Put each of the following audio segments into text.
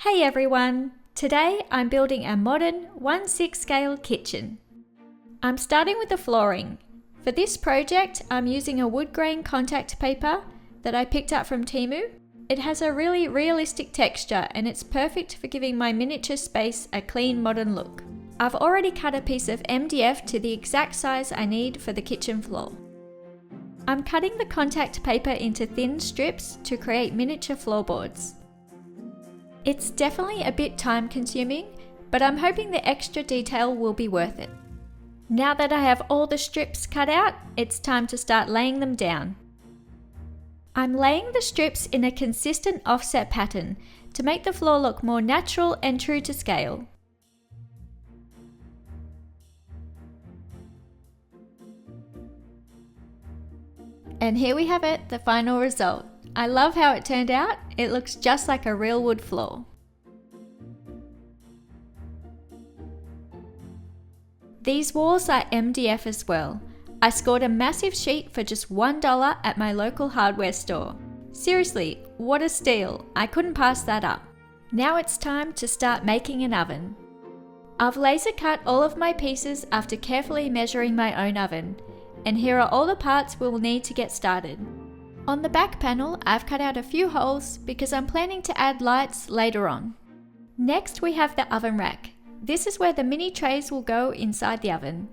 Hey everyone! Today I'm building a modern 1/6 scale kitchen. I'm starting with the flooring. For this project, I'm using a wood grain contact paper that I picked up from Temu. It has a really realistic texture and it's perfect for giving my miniature space a clean modern look. I've already cut a piece of MDF to the exact size I need for the kitchen floor. I'm cutting the contact paper into thin strips to create miniature floorboards. It's definitely a bit time consuming, but I'm hoping the extra detail will be worth it. Now that I have all the strips cut out, it's time to start laying them down. I'm laying the strips in a consistent offset pattern to make the floor look more natural and true to scale. And here we have it, the final result. I love how it turned out. It looks just like a real wood floor. These walls are MDF as well. I scored a massive sheet for just $1 at my local hardware store. Seriously, what a steal. I couldn't pass that up. Now it's time to start making an oven. I've laser cut all of my pieces after carefully measuring my own oven. And here are all the parts we'll need to get started. On the back panel, I've cut out a few holes because I'm planning to add lights later on. Next, we have the oven rack. This is where the mini trays will go inside the oven.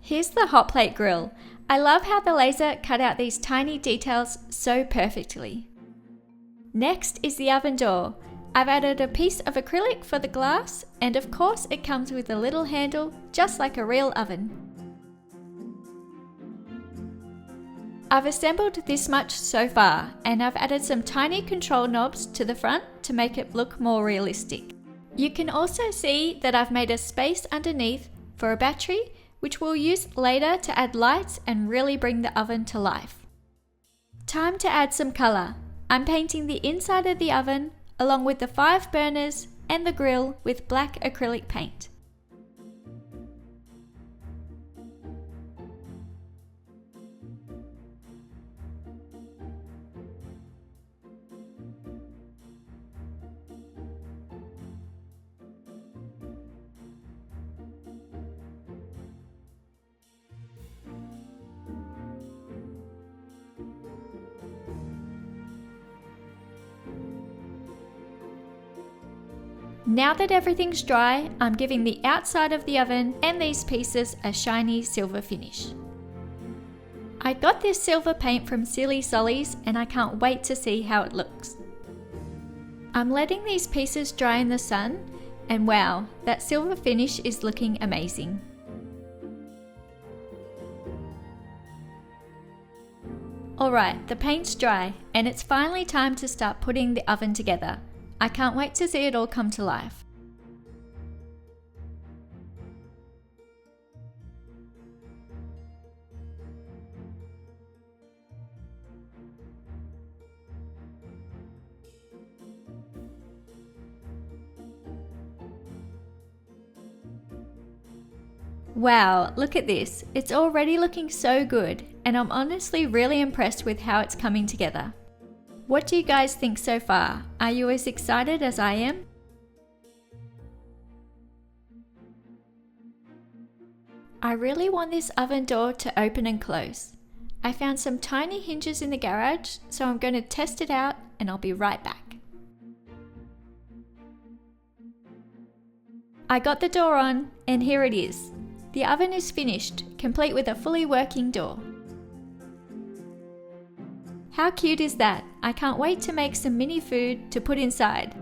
Here's the hot plate grill. I love how the laser cut out these tiny details so perfectly. Next is the oven door. I've added a piece of acrylic for the glass, and of course it comes with a little handle, just like a real oven. I've assembled this much so far, and I've added some tiny control knobs to the front to make it look more realistic. You can also see that I've made a space underneath for a battery, which we'll use later to add lights and really bring the oven to life. Time to add some colour. I'm painting the inside of the oven, along with the 5 burners and the grill with black acrylic paint. Now that everything's dry, I'm giving the outside of the oven and these pieces a shiny silver finish. I got this silver paint from Silly Solly's and I can't wait to see how it looks. I'm letting these pieces dry in the sun and wow, that silver finish is looking amazing. Alright, the paint's dry and it's finally time to start putting the oven together. I can't wait to see it all come to life. Wow, look at this. It's already looking so good, and I'm honestly really impressed with how it's coming together. What do you guys think so far? Are you as excited as I am? I really want this oven door to open and close. I found some tiny hinges in the garage, so I'm going to test it out and I'll be right back. I got the door on and here it is. The oven is finished, complete with a fully working door. How cute is that? I can't wait to make some mini food to put inside.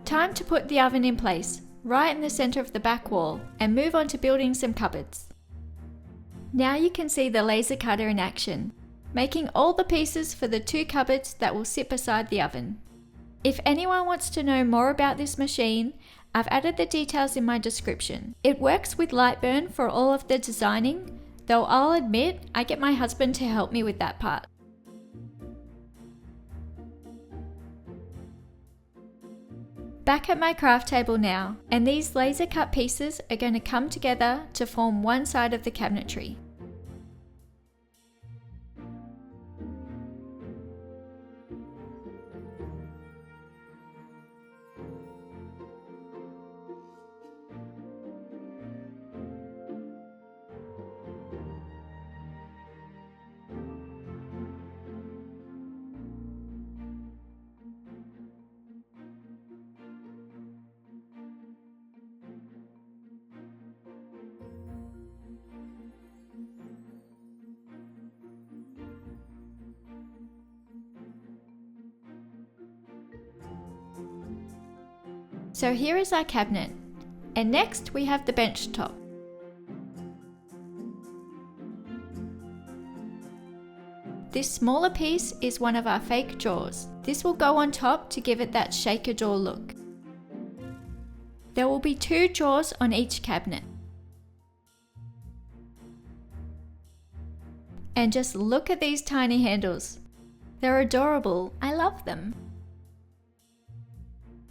Time to put the oven in place, right in the center of the back wall, and move on to building some cupboards. Now you can see the laser cutter in action, making all the pieces for the 2 cupboards that will sit beside the oven. If anyone wants to know more about this machine, I've added the details in my description. It works with Lightburn for all of the designing, though I'll admit, I get my husband to help me with that part. Back at my craft table now, and these laser cut pieces are going to come together to form one side of the cabinetry. So here is our cabinet, and next we have the bench top. This smaller piece is one of our fake drawers. This will go on top to give it that shaker drawer look. There will be 2 drawers on each cabinet. And just look at these tiny handles. They're adorable. I love them.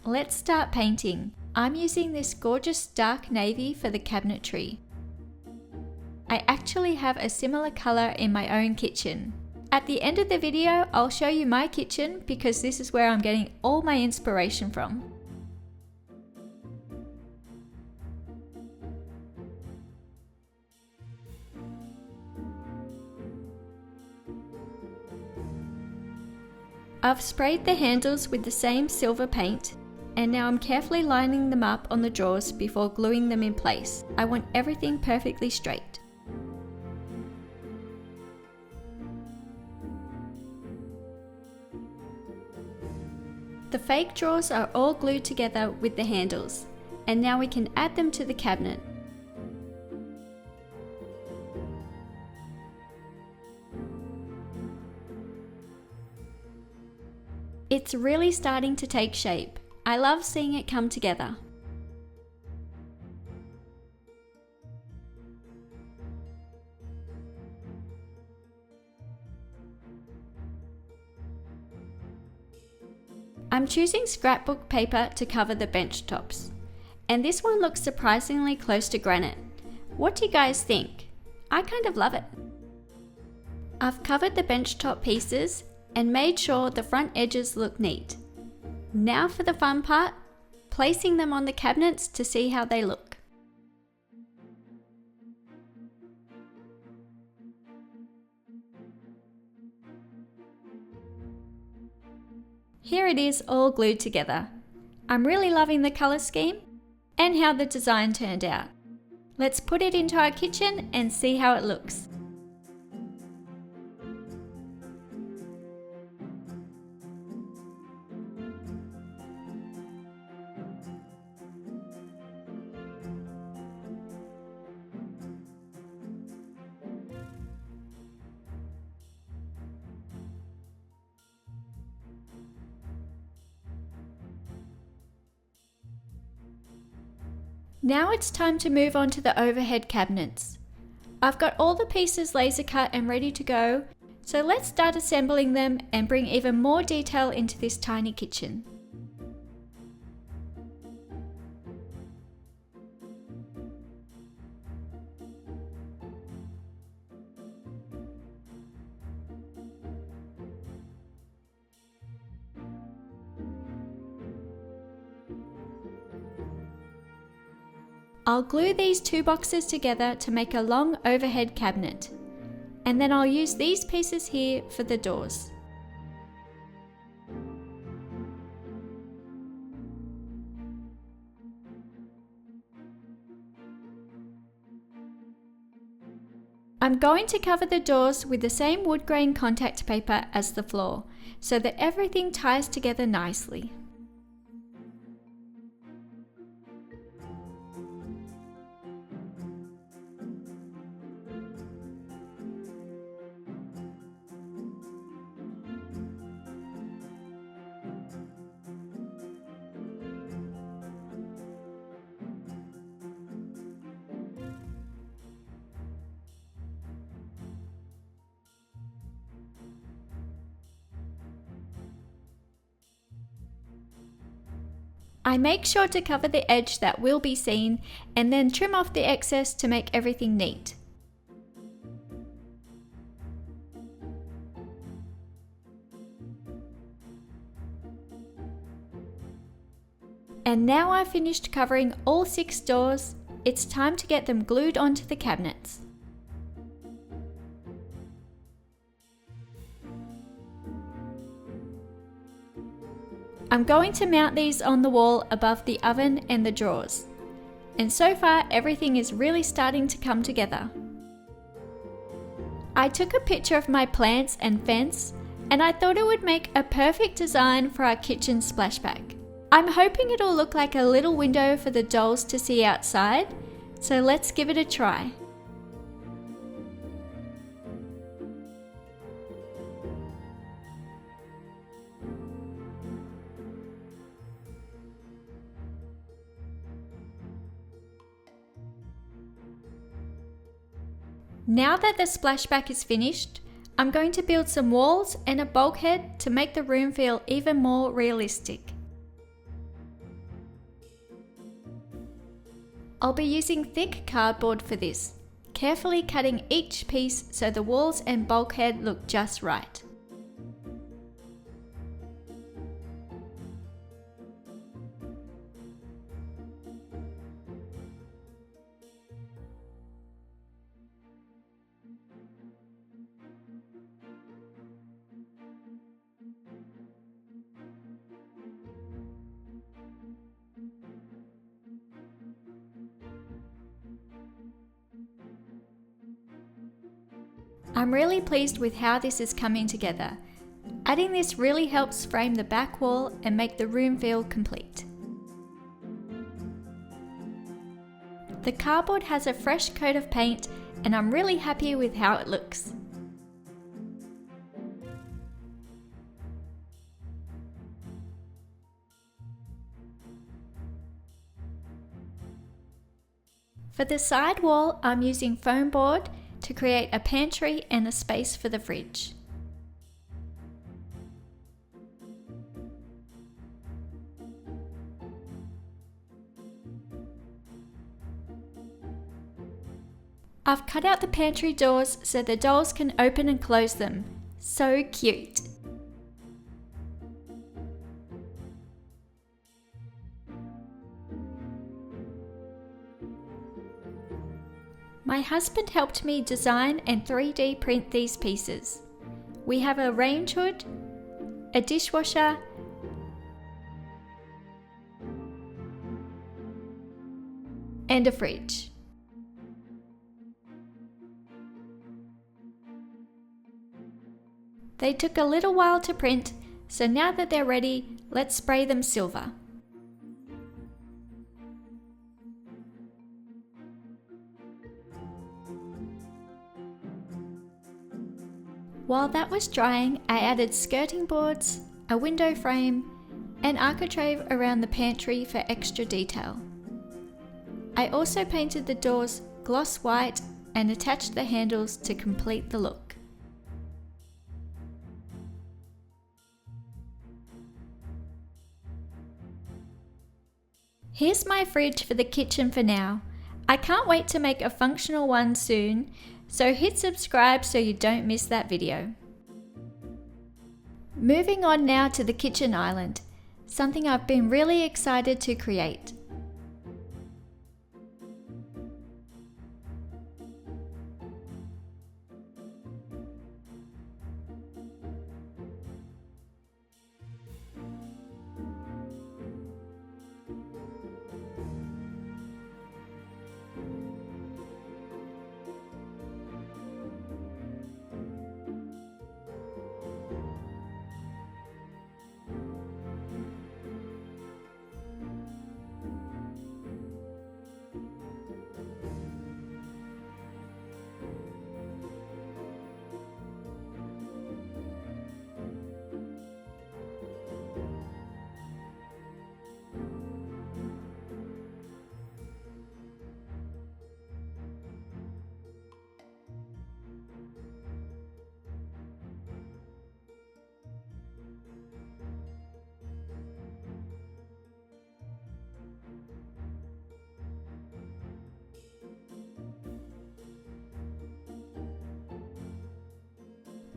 Let's start painting. I'm using this gorgeous dark navy for the cabinetry. I actually have a similar color in my own kitchen. At the end of the video, I'll show you my kitchen because this is where I'm getting all my inspiration from. I've sprayed the handles with the same silver paint, and now I'm carefully lining them up on the drawers before gluing them in place. I want everything perfectly straight. The fake drawers are all glued together with the handles, and now we can add them to the cabinet. It's really starting to take shape. I love seeing it come together. I'm choosing scrapbook paper to cover the bench tops, and this one looks surprisingly close to granite. What do you guys think? I kind of love it. I've covered the bench top pieces and made sure the front edges look neat. Now for the fun part, placing them on the cabinets to see how they look. Here it is all glued together. I'm really loving the colour scheme and how the design turned out. Let's put it into our kitchen and see how it looks. Now it's time to move on to the overhead cabinets. I've got all the pieces laser cut and ready to go, so let's start assembling them and bring even more detail into this tiny kitchen. I'll glue these 2 boxes together to make a long overhead cabinet, and then I'll use these pieces here for the doors. I'm going to cover the doors with the same wood grain contact paper as the floor, so that everything ties together nicely. I make sure to cover the edge that will be seen and then trim off the excess to make everything neat. And now I've finished covering all 6 doors, it's time to get them glued onto the cabinets. I'm going to mount these on the wall above the oven and the drawers. And so far everything is really starting to come together. I took a picture of my plants and fence, and I thought it would make a perfect design for our kitchen splashback. I'm hoping it'll look like a little window for the dolls to see outside, so let's give it a try. Now that the splashback is finished, I'm going to build some walls and a bulkhead to make the room feel even more realistic. I'll be using thick cardboard for this, carefully cutting each piece so the walls and bulkhead look just right. I'm really pleased with how this is coming together. Adding this really helps frame the back wall and make the room feel complete. The cardboard has a fresh coat of paint and I'm really happy with how it looks. For the side wall, I'm using foam board to create a pantry and a space for the fridge. I've cut out the pantry doors so the dolls can open and close them. So cute! My husband helped me design and 3D print these pieces. We have a range hood, a dishwasher, and a fridge. They took a little while to print, so now that they're ready, let's spray them silver. While that was drying, I added skirting boards, a window frame, and architrave around the pantry for extra detail. I also painted the doors gloss white and attached the handles to complete the look. Here's my fridge for the kitchen for now. I can't wait to make a functional one soon, so hit subscribe so you don't miss that video. Moving on now to the kitchen island, something I've been really excited to create.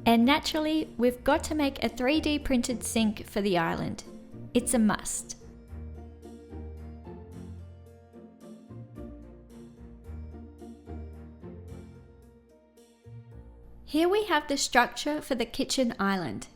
And naturally, we've got to make a 3D printed sink for the island. It's a must. Here we have the structure for the kitchen island.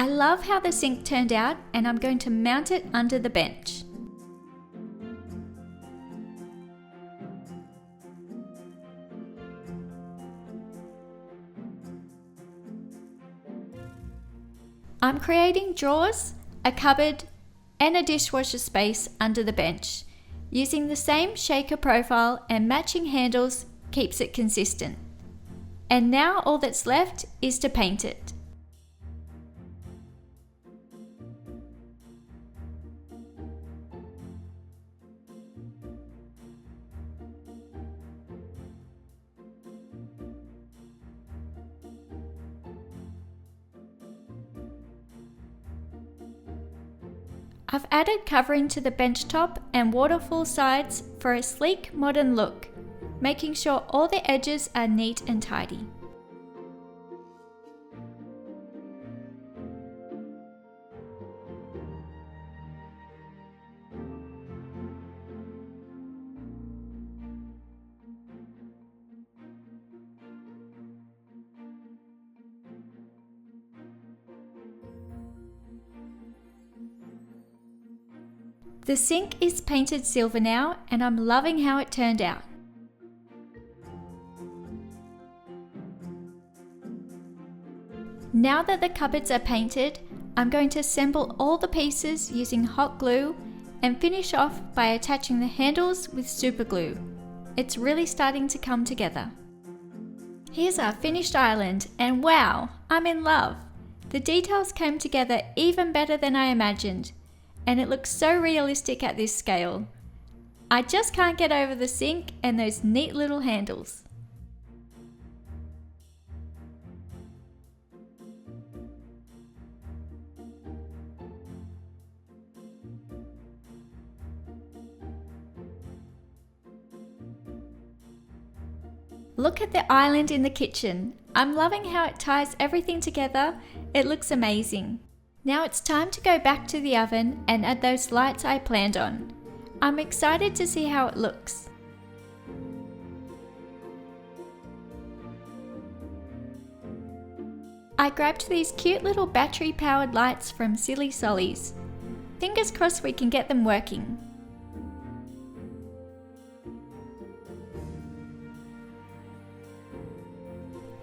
I love how the sink turned out, and I'm going to mount it under the bench. I'm creating drawers, a cupboard, and a dishwasher space under the bench. Using the same shaker profile and matching handles keeps it consistent. And now all that's left is to paint it. I've added covering to the bench top and waterfall sides for a sleek modern look, making sure all the edges are neat and tidy. The sink is painted silver now, and I'm loving how it turned out. Now that the cupboards are painted, I'm going to assemble all the pieces using hot glue and finish off by attaching the handles with super glue. It's really starting to come together. Here's our finished island, and wow, I'm in love! The details came together even better than I imagined, and it looks so realistic at this scale. I just can't get over the sink and those neat little handles. Look at the island in the kitchen. I'm loving how it ties everything together. It looks amazing. Now it's time to go back to the oven and add those lights I planned on. I'm excited to see how it looks. I grabbed these cute little battery powered lights from Silly Sollies. Fingers crossed we can get them working.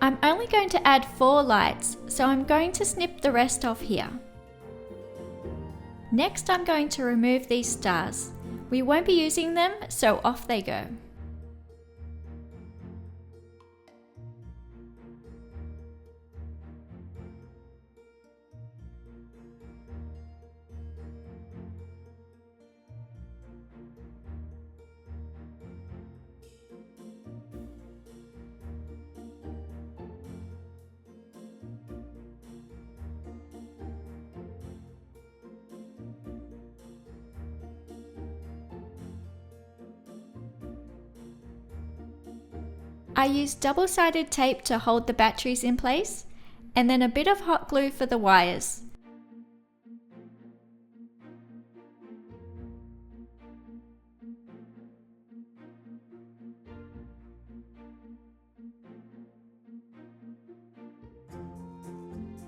I'm only going to add 4 lights, so I'm going to snip the rest off here. Next, I'm going to remove these stars. We won't be using them, so off they go. I used double-sided tape to hold the batteries in place, and then a bit of hot glue for the wires.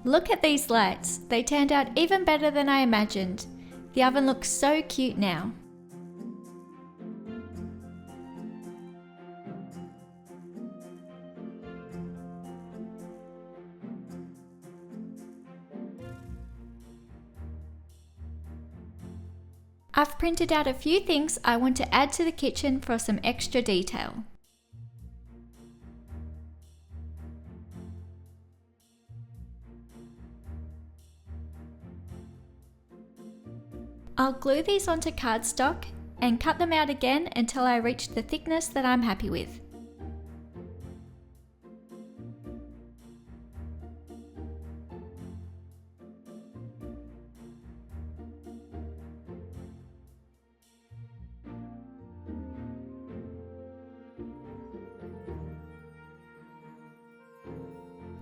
Look at these lights, they turned out even better than I imagined. The oven looks so cute now. I've printed out a few things I want to add to the kitchen for some extra detail. I'll glue these onto cardstock and cut them out again until I reach the thickness that I'm happy with.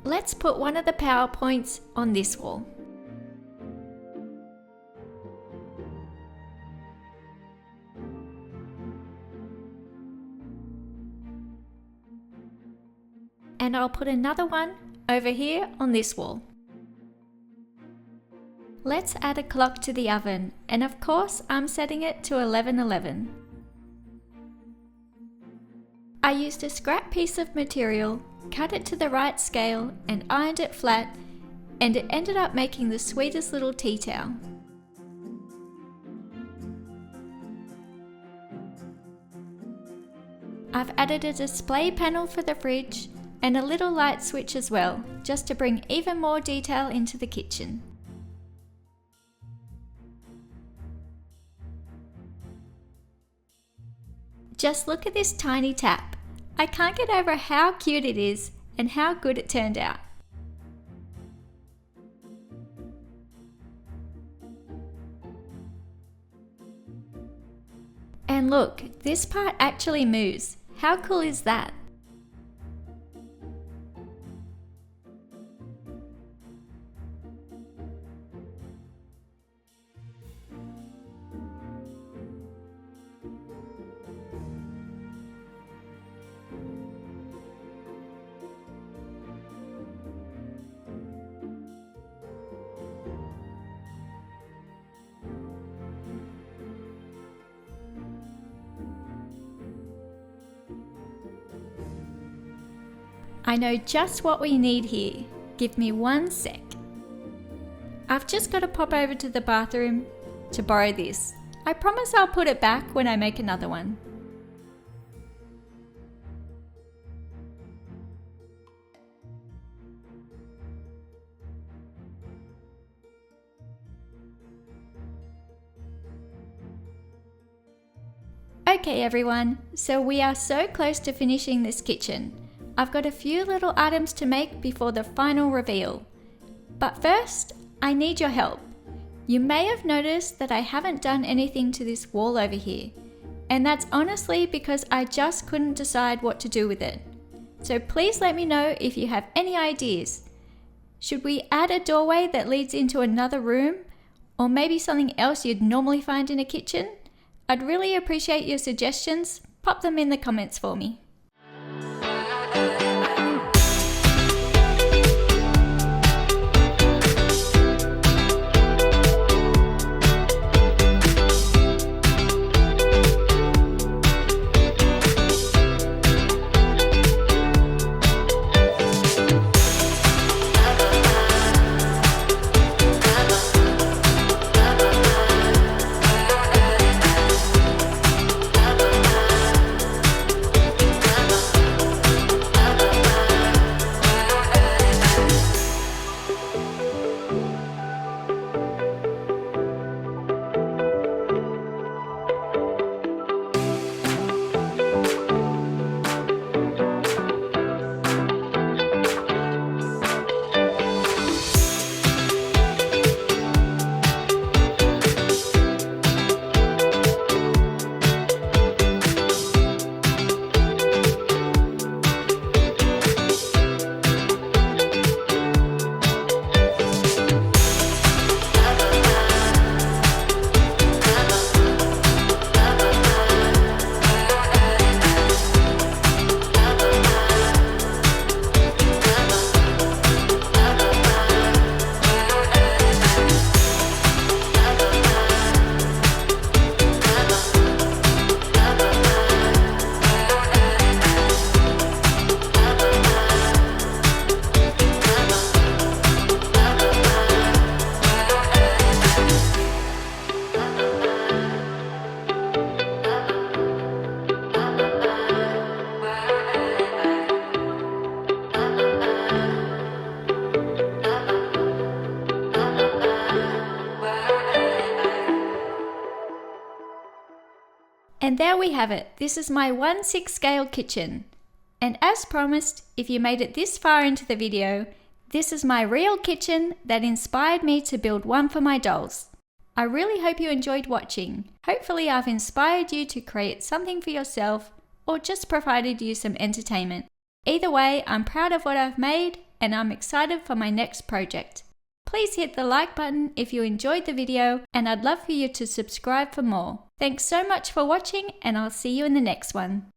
Let's put one of the PowerPoints on this wall. And I'll put another one over here on this wall. Let's add a clock to the oven, and of course I'm setting it to 11:11. I used a scrap piece of material, cut it to the right scale and ironed it flat, and it ended up making the sweetest little tea towel. I've added a display panel for the fridge and a little light switch as well, just to bring even more detail into the kitchen. Just look at this tiny tap. I can't get over how cute it is and how good it turned out. And look, this part actually moves. How cool is that? I know just what we need here. Give me 1 sec. I've just got to pop over to the bathroom to borrow this. I promise I'll put it back when I make another one. Okay everyone, so we are so close to finishing this kitchen. I've got a few little items to make before the final reveal. But first, I need your help. You may have noticed that I haven't done anything to this wall over here, and that's honestly because I just couldn't decide what to do with it. So please let me know if you have any ideas. Should we add a doorway that leads into another room? Or maybe something else you'd normally find in a kitchen? I'd really appreciate your suggestions. Pop them in the comments for me. And there we have it. This is my 1/6 scale kitchen. And as promised, if you made it this far into the video, this is my real kitchen that inspired me to build one for my dolls. I really hope you enjoyed watching. Hopefully I've inspired you to create something for yourself or just provided you some entertainment. Either way, I'm proud of what I've made and I'm excited for my next project. Please hit the like button if you enjoyed the video, and I'd love for you to subscribe for more. Thanks so much for watching, and I'll see you in the next one.